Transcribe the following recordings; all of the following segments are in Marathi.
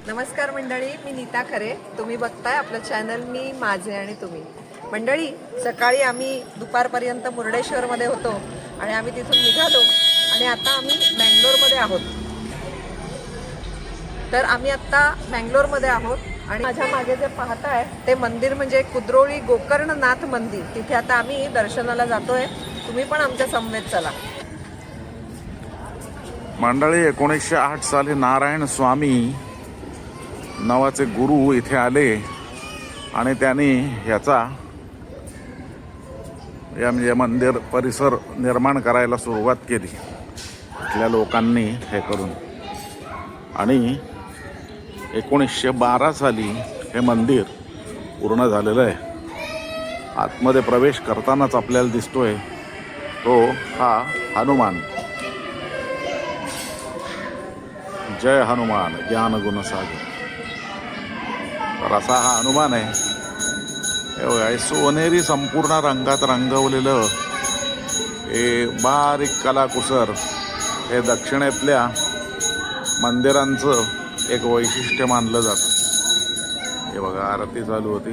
नमस्कार मंडळी, मी नीता खरे. तुम्ही बघताय आपलं चॅनल मी माझे आणि तुम्ही. मंडळी, सकाळी आम्ही दुपारपर्यंत मुर्डेश्वरमध्ये होतो आणि आम्ही तिथून निघालो आणि आता आम्ही मँगलोरमध्ये आहोत. तर आम्ही आत्ता मँगलोरमध्ये आहोत आणि माझ्या मागे जे पाहताय ते मंदिर म्हणजे कुद्रोळी गोकर्णनाथ मंदिर. तिथे आता आम्ही दर्शनाला जातोय. तुम्ही पण आमच्या समवेत चला. मंडळी, 1908 साली नारायण स्वामी नावाचे गुरु इथे आले आणि त्यांनी ह्याचा म्हणजे मंदिर परिसर निर्माण करायला सुरुवात केली इथल्या लोकांनी हे करून. आणि 1912 साली हे मंदिर पूर्ण झालेलं आहे. आतमध्ये प्रवेश करतानाच आपल्याला दिसतोय तो हा हनुमान. जय हनुमान ज्ञान गुण सागर. तर असा हा हनुमान आहे. हे सोनेरी संपूर्ण रंगात रंगवलेलं हे बारीक कलाकुसर हे दक्षिणेतल्या मंदिरांचं एक वैशिष्ट्य मानलं जातं. हे बघा, आरती चालू होती.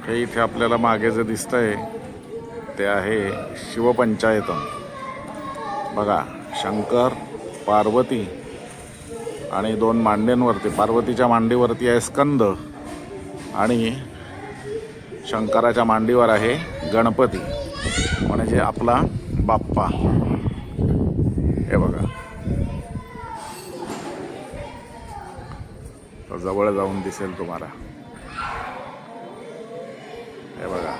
हे इथे आपल्याला मागे जे दिसतंय ते आहे शिवपंचायतन. बघा, शंकर, पार्वती आणि दोन मांड्यांवरती, पार्वतीच्या मांडीवरती आहे स्कंद आणि शंकराच्या मांडीवर आहे गणपती म्हणजे आपला बाप्पा. हे बघा, जवळ जाऊन दिसेल तुम्हाला. हे बघा,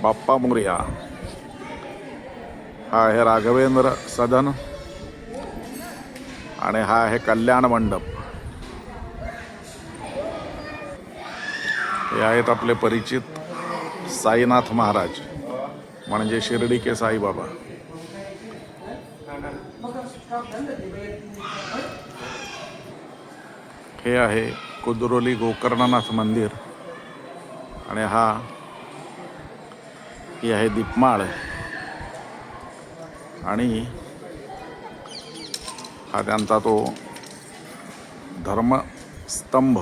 बाप्पा मोरया. हा आहे राघवेंद्र सदन आणि हा आहे कल्याण मंडप. हे आहेत आपले परिचित साईनाथ महाराज म्हणजे शिर्डी के साईबाबा. हे आहे कुद्रोली गोकर्णनाथ मंदिर आणि ही आहे दीपमाळ आणि हा त्यांचा तो धर्मस्तंभ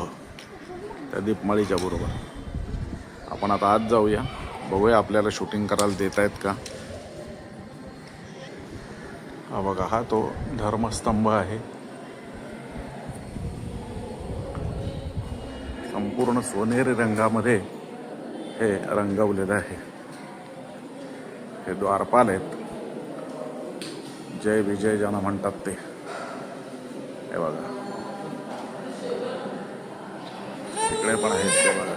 त्या दीपमाळीच्या बरोबर. आपण आता आत जाऊया, बघूया आपल्याला शूटिंग करायला देत आहेत का. हा बघा, हा तो धर्मस्तंभ आहे. संपूर्ण सोनेरी रंगामध्ये हे रंगवलेलं आहे. हे द्वारपाल आहेत, जय विजय ज्यांना म्हणतात ते. हे बघा, तिकडे पण आहेत ते बघा.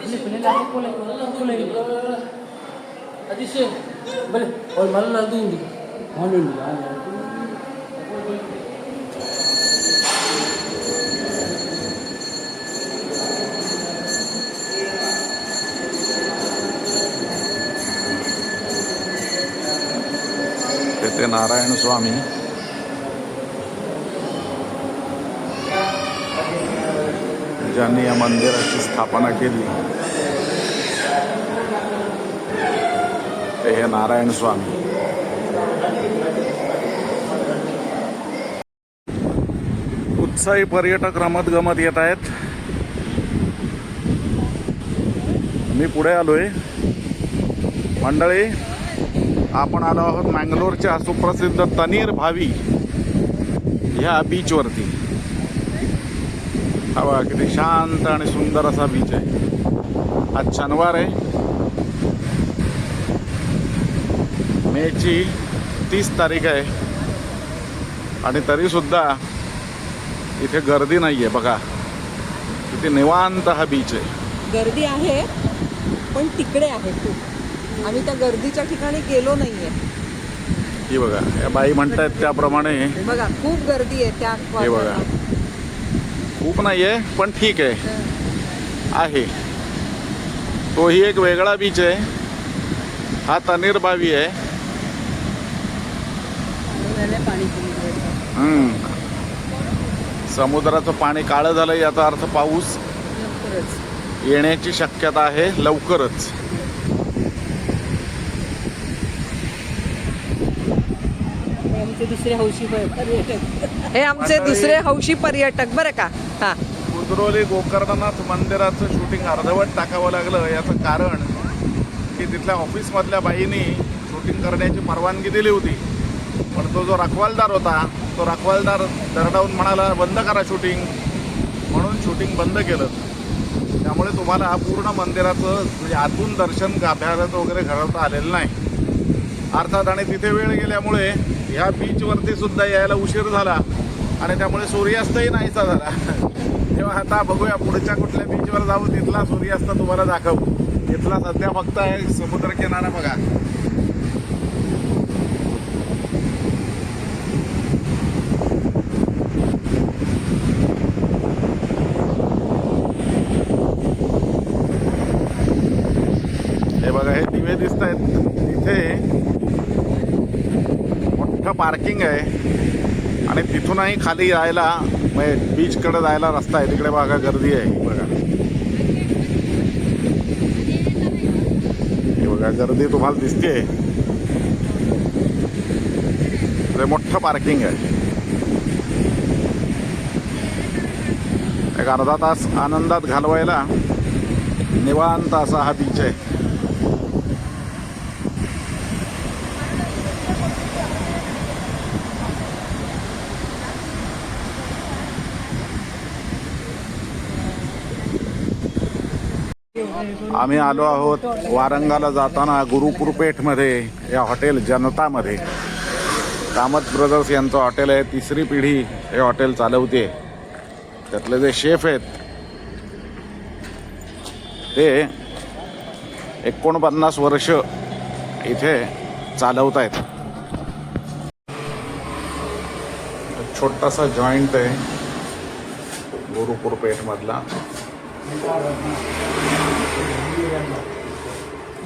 ते नारायण स्वामी ज्यांनी या मंदिराची स्थापना केली ते हे नारायण स्वामी. उत्साही पर्यटक रमत गमत येत आहेत. मी पुढे आलोय. मंडळी, आपण आलो आहोत मँगलोरच्या सुप्रसिद्ध तनीर भावी ह्या बीचवरती. हा बघा, किती शांत आणि सुंदर असा बीच आहे. आज शनिवार आहे, मेची 30 तारीख आहे आणि तरीसुद्धा इथे गर्दी नाही आहे. बघा किती निवांत हा बीच आहे. गर्दी आहे पण तिकडे आहे खूप. आम्ही त्या गर्दीच्या ठिकाणी गेलो नाहीये. ही बघा, या बाई म्हणतायत त्याप्रमाणे. बघा, खूप गर्दी आहे त्या. हे बघा, खूप नाहीये पण ठीक आहे. तोही एक वेगळा बीच आहे. हा तनीर भावी आहे. समुद्राचं पाणी काळं झालं याचा अर्थ पाऊस येण्याची शक्यता आहे लवकरच. आमचे दुसरे हौशी पर्यटक. हे आमचे दुसरे हौशी पर्यटक बरं का. हा कुद्रोली गोकर्णनाथ मंदिराचं शूटिंग अर्धवट टाकावं लागलं. याचं कारण की तिथल्या ऑफिसमधल्या बाईंनी शूटिंग करण्याची परवानगी दिली होती, पण तो जो रखवालदार होता तो रखवालदार दरडावून म्हणाला बंद करा शूटिंग, म्हणून शूटिंग बंद केलं. त्यामुळे तुम्हाला पूर्ण मंदिराचं म्हणजे आतून दर्शन गाभ्यात वगैरे घडवता आलेलं नाही अर्थात. आणि तिथे वेळ गेल्यामुळे ह्या बीचवरती सुद्धा यायला उशीर झाला आणि त्यामुळे सूर्यास्तही नाहीसा झाला. तेव्हा आता बघूया पुढच्या कुठल्या बीचवर जाऊ, तिथला सूर्यास्त तुम्हाला दाखवू. तिथला सध्या फक्त आहे समुद्रकिनारा बघा. हे बघा, हे दिवे दिसत आहेत. तिथे मोठं पार्किंग आहे आणि तिथूनही खाली यायला म्हणजे बीचकडे जायला रस्ता आहे. तिकडे बघा गर्दी आहे. बघा हे बघा गर्दी तुम्हाला दिसते. मोठं पार्किंग आहे. एक अर्धा तास आनंदात घालवायला निवांत असा हा बीच आहे. आम्ही आलो आहोत वारंगाला जाताना गुरुपूरपेठमध्ये या हॉटेल जनतामध्ये. कामत ब्रदर्स यांचं हॉटेल आहे. तिसरी पिढी हे हॉटेल चालवते. त्यातले जे शेफ आहेत ते 49 वर्ष इथे चालवत आहेत. छोटासा जॉईंट आहे गुरुपूरपेठमधला.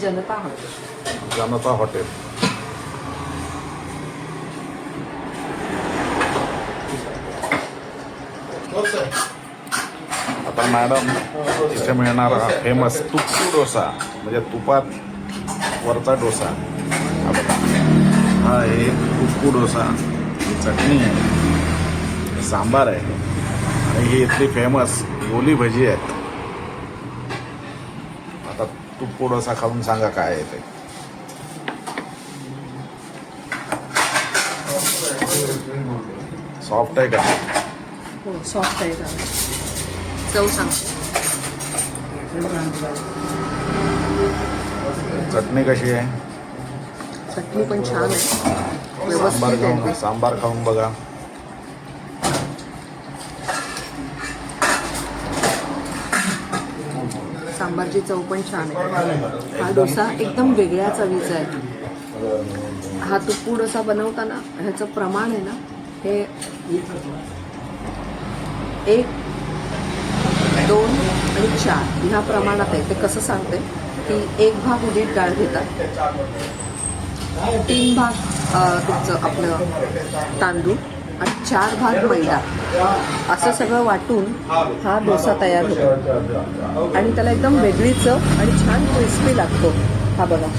जनता हॉटेल. जनता हॉटेल. आता मॅडम इथे मिळणारा फेमस तुप्पू डोसा म्हणजे तुपात वरचा डोसा. हा बघा, हा आहे तुप्पू डोसा. ही चटणी आहे, सांबार आहे आणि ही इथली फेमस गोली भजी आहेत. आता तुप्पू डोसा खाऊन सांगा काय आहे ते. सॉफ्ट आहे का? हो सॉफ्ट आहे का. चव सांगते. चटणी कशी आहे? चटणी पण छान आहे. सांबार व्यवस्थित खाऊन आहे. सांबार खाऊन बघा. सांबारची चव पण छान आहे. हा डोसा एकदम वेगळ्या चवीचा आहे. हा तुप्पू डोसा बनवताना ह्याचं प्रमाण आहे ना, हे 1, 2 आणि 4 ह्या प्रमाणात आहे. ते कसं सांगते की 1 भाग उडीद डाळ घेतात, 3 भाग तुमचं आपलं तांदूळ आणि 4 भाग मैदा, असं सगळं वाटून हा डोसा तयार होतो आणि त्याला एकदम वेगळी चव आणि छान क्रिस्पी लागतो. हा बघा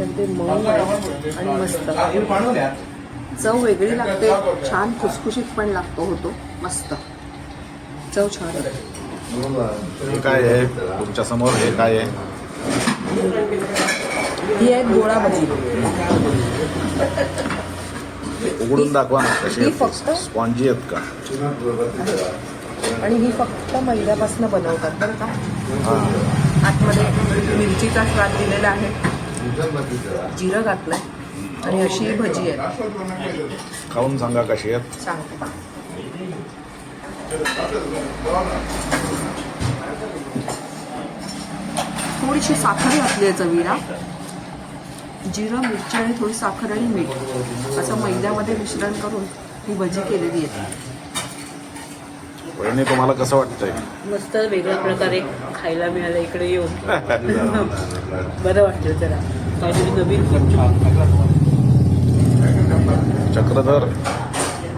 अगदी मऊ आहे आणि मस्त चव वेगळी लागते. छान खुसखुशीत पण होतो मस्त चव छान आहे. हे काय आहे तुमच्या समोर? हे काय आहे? ही आहेत गोळा भजी. उघडून दाखवा ना कशी ही आहेत. फक्त स्पॉन्जी आहेत का? आणि ही फक्त मैद्यापासून बनवतात बरं का. हां. आतमध्ये मिरचीचा स्वाद दिलेला आहे, जिरं घातलंय आणि अशी ही भजी आहे. खाऊन सांगा कशी आहेत. सांगते. थोडीशी साखर घातली आहे चवीला. जिरं, मिरची आणि थोडी साखर आणि मीठ असं मैद्यामध्ये मिश्रण करून ही भजी केलेली आहे. वहिनी तुम्हाला कसं वाटतंय? मस्त वेगळ्या प्रकारे खायला मिळालं इकडे येऊन. बरं वाटलं जरा काहीतरी नवीन. चक्रधर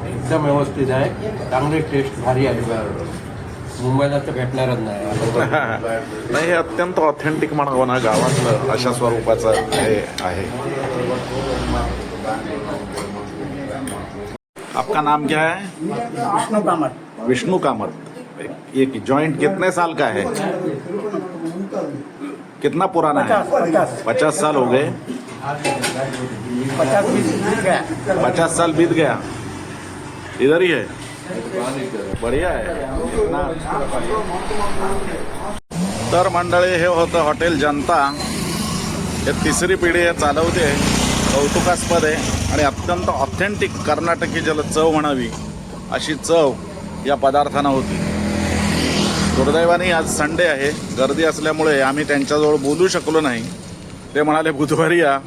एकदम व्यवस्थित आहे. चांगली टेस्ट भारी आहे. मुंबईला तर भेटणारच नाही. नाही, हे अत्यंत ऑथेंटिक म्हणावं ना, गावातलं अशा स्वरूपाचं हे आहे. आपका नाम क्या है? विष्णू कामत. विष्णु कामत. ये जॉइंट कितने साल का है? कितना पुराना है? 50 साल हो गए. 50 साल बीत गया. इधर ही है. बढ़िया आहे. तर मंडळी, हे होतं हॉटेल जनता. हे तिसरी पिढी हे चालवते. कौतुकास्पद आहे आणि अत्यंत ऑथेंटिक कर्नाटकी ज्याला चव म्हणावी अशी चव या पदार्थांना होती. दुर्दैवाने आज संडे आहे, गर्दी असल्यामुळे आम्ही त्यांच्याजवळ बोलू शकलो नाही. ते म्हणाले बुधवारी या,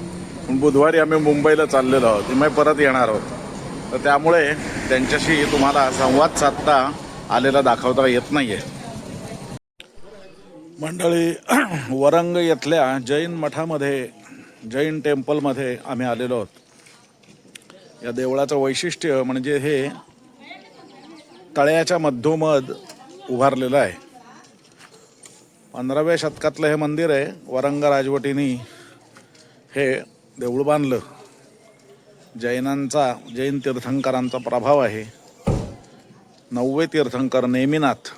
पण बुधवारी आम्ही मुंबईला चाललेलो आहोत, मग परत येणार आहोत. तर त्यामुळे त्यांच्याशी तुम्हाला संवाद साधता आलेला दाखवता येत नाही आहे. मंडळी, वरंग येथल्या जैन मठामध्ये, जैन टेम्पलमध्ये आम्ही आलेलो आहोत. या देवळाचं वैशिष्ट्य म्हणजे हे तळ्याच्या मधोमध उभारलेलं आहे. 15व्या शतकातलं हे मंदिर आहे. वरंग राजवटीने हे देऊळ बांधलं. जैन तीर्थंकरांचा प्रभाव आहे. 9वे तीर्थंकर नेमिनाथ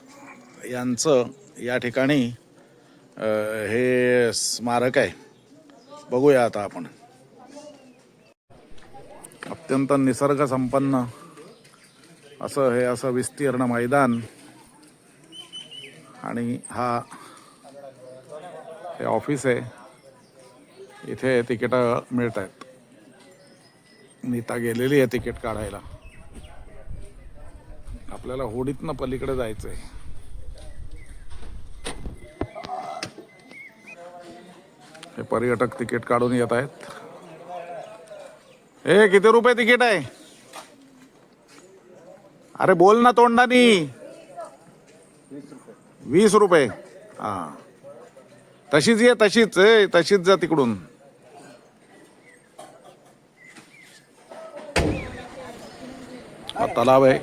यांचं या ठिकाणी हे स्मारक आहे. बघूया आता आपण. अत्यंत निसर्ग संपन्न असं विस्तीर्ण मैदान आणि हे ऑफिस आहे. इथे तिकीटं मिळत आहेत. नीता गेलेली आहे तिकीट काढायला. आपल्याला होडीतनं पलीकडे जायचं आहे. हे पर्यटक तिकीट काढून येत आहेत. किती रुपये तिकीट आहे? अरे बोल ना तोंडानी. 20 रुपये. हा, तशीच ये, तशीच जा तिकडून. हा तलाव आहे.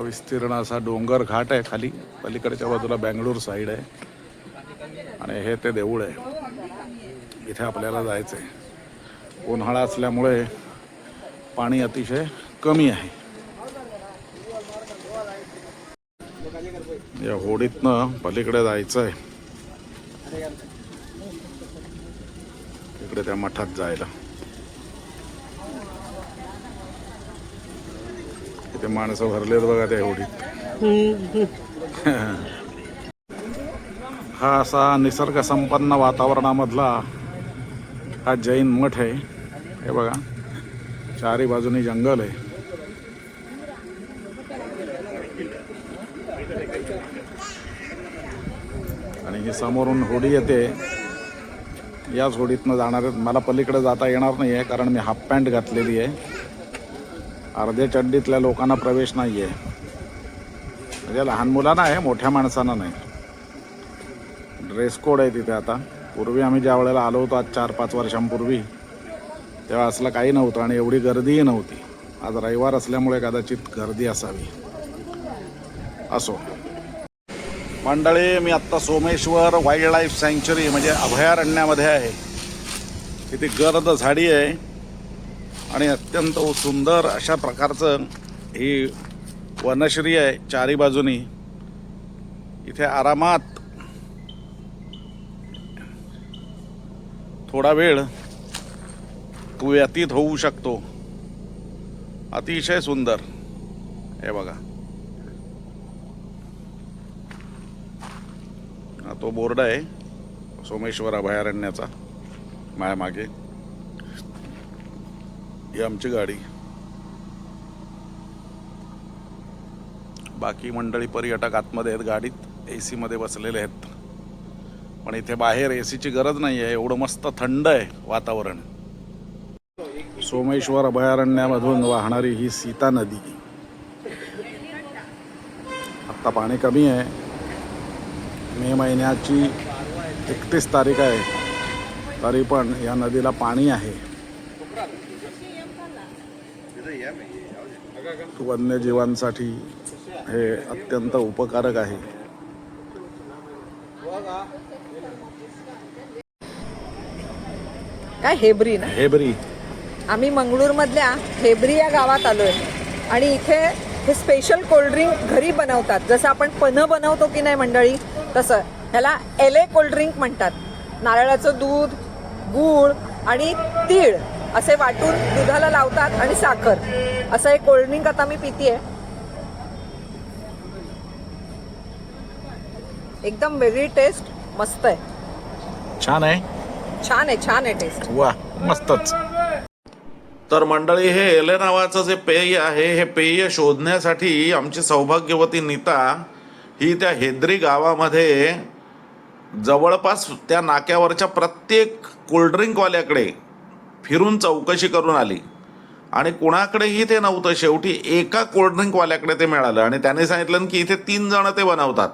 विस्तीर्ण असा डोंगर घाट आहे खाली. पलीकडच्या बाजूला बँगलोर साईड आहे आणि हे ते देऊळ आहे. इथे आपल्याला जायचंय. उन्हाळा असल्यामुळे पाणी अतिशय कमी आहे. या होडीतनं पलीकडे जायचंय. इकडे त्या मठात जायला. इथे माणसं भरलेत बघा त्या होडीत. हा असा निसर्ग संपन्न वातावरणामधला हा जैन मठ आहे. हे बघा, चारी बाजूनी जंगल आहे. आणि ही समोरून होडी येते. याच होडीतनं जाणार आहेत. मला पलीकडे जाता येणार नाही आहे कारण मी हाफ पॅन्ट घातलेली आहे. अर्ध्या चड्डीतल्या लोकांना प्रवेश नाही आहे. म्हणजे लहान मुलांना आहे, मोठ्या माणसांना नाही. ड्रेस कोड आहे तिथे आता. पूर्वी आम्ही ज्या वेळेला आलो होतो, आज 4-5 वर्षांपूर्वी, तेव्हा असलं काही नव्हतं आणि एवढी गर्दीही नव्हती. आज रविवार असल्यामुळे कदाचित गर्दी असावी. असो मंडळी, मी आत्ता सोमेश्वर वाईल्ड लाईफ सँक्च्युरी म्हणजे अभयारण्यामध्ये आहे. तिथे गर्द झाडी आहे आणि अत्यंत सुंदर अशा प्रकारचं ही वनश्री आहे चारी बाजूनी. इथे आरामात थोडा वेळ तू व्यतीत होऊ शकतो. अतिशय सुंदर. हे बघा, तो बोर्ड आहे सोमेश्वर अभयारण्याचा माझ्या मागे. ही आमची गाडी. बाकी मंडळी पर्यटक आतमध्ये आहेत, गाडीत AC मध्ये बसलेले आहेत. पण इथे बाहेर AC ची गरज नाही आहे, एवढं मस्त थंड आहे वातावरण. सोमेश्वर अभयारण्यामधून वाहणारी ही सीता नदी. आत्ता पाणी कमी आहे. मे महिन्याची 31 तारीख आहे, तरी पण या नदीला पाणी आहे. वन्यजीवांसाठी हे अत्यंत उपकारक आहे. काय हेबरी ना, हेबरी. आम्ही मंगळूरमधल्या हेबरी या गावात आलोय आणि इथे हे स्पेशल कोल्ड्रिंक घरी बनवतात. जसं आपण पन्ह बनवतो की नाही मंडळी, तसं ह्याला LA कोल्ड्रिंक म्हणतात. नारळाचं दूध, गूळ आणि तीळ असे वाटून दुधाला लावतात आणि साखर, असं एक कोल्ड्रिंक आता मी पितीये. एकदम वेगळी टेस्ट, मस्त आहे, छान आहे. छान आहे, छान आहे टेस्ट. वा, मस्तच. तर मंडळी, हे एले नावाचं जे पेय आहे, हे पेय शोधण्यासाठी आमची सौभाग्यवती नीता ही त्या हेद्री गावामध्ये जवळपास त्या नाक्यावरच्या प्रत्येक कोल्ड्रिंकवाल्याकडे फिरून चौकशी करून आली आणि कुणाकडेही ते नव्हतं. शेवटी एका कोल्ड्रिंकवाल्याकडे ते मिळालं आणि त्याने सांगितलं की इथे 3 जण ते बनवतात.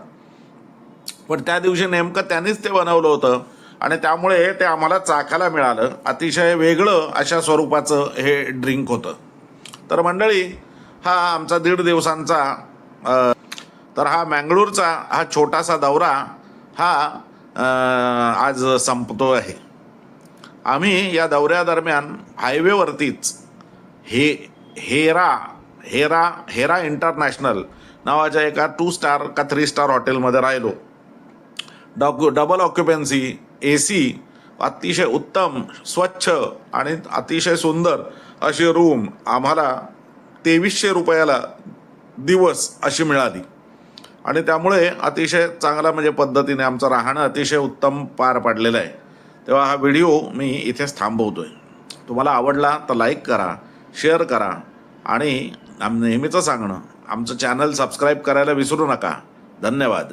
पण त्या दिवशी नेमकं त्यांनीच ते बनवलं होतं आणि त्यामुळे ते आम्हाला चाखायला मिळालं. अतिशय वेगळं अशा स्वरूपाचं हे ड्रिंक होतं. तर मंडळी, हा आमचा 1.5 दिवसांचा तर हा मंगळूरचा हा छोटासा दौरा हा आज संपतो आहे. आम्ही या दौऱ्यादरम्यान हायवेवरतीच हेरा इंटरनॅशनल नावाच्या एका 2 स्टार का 3 स्टार हॉटेलमध्ये राहिलो. डबल ऑक्युपन्सी, AC, अतिशय उत्तम, स्वच्छ आणि अतिशय सुंदर अशी रूम आम्हाला 2300 रुपयाला दिवस अशी मिळाली आणि त्यामुळे अतिशय चांगला म्हणजे पद्धतीने आमचं राहणं अतिशय उत्तम पार पडलेलं आहे. तेव्हा हा व्हिडिओ मी इथेच थांबवतोय. तुम्हाला आवडला तर लाईक करा, शेअर करा आणि नेहमीचं सांगणं, आमचं चॅनल सबस्क्राईब करायला विसरू नका. धन्यवाद.